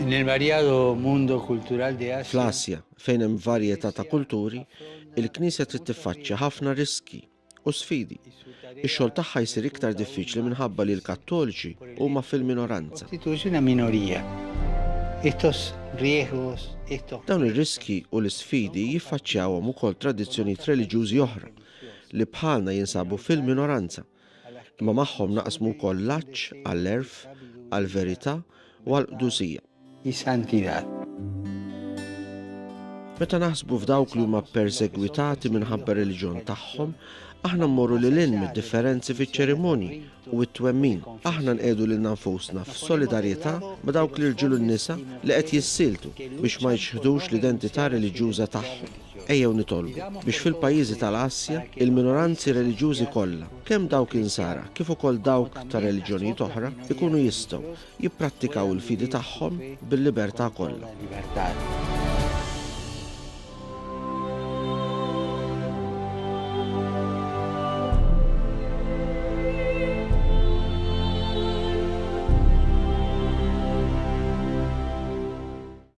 Nel variato mondo cultural di Asia, Fl-Asja, fejn hemm varjetà ta' kulturi, il-Knisja trid tiffaċċja ħafna riski u sfidi. Ix-xogħol tagħha jsir iktar diffiċli minħabba li l-Kattoliċi huma fil-minoranza. costituye una minoría. Estos riesgos, Dawn ir-riski u l-isfidi jiffaċċjawhom ukoll tradizzjonijiet reliġjużi oħra li bħalna jinsabu fil-minoranza, imma magħhom naqsmu wkoll l-għaġġ għall-erf, għall-verità u għall-qdusija. y santidad. Meta naħsbu f'dawk li huma persegwitati minħabba reliġjon tagħhom, aħna mmorru lil hinn mid-differenzi fiċ-ċerimonji u t-twemmin. Aħna nqedu lil nfusna f'solidarjetà ma' dawk l-irġiel u n-nisa li qed jissiltu biex ma jixħdux l-identità reliġjuża tagħhom. Ejjew nitolbu biex fil-pajjiżi tal-Asja il-minoranzi reliġjużi kollha, kemm dawk insara kif ukoll dawk ta' reliġjonijiet oħra, ikunu jistgħu jipprattikaw il-fidi tagħhom bil-libertà kollha. Libertad.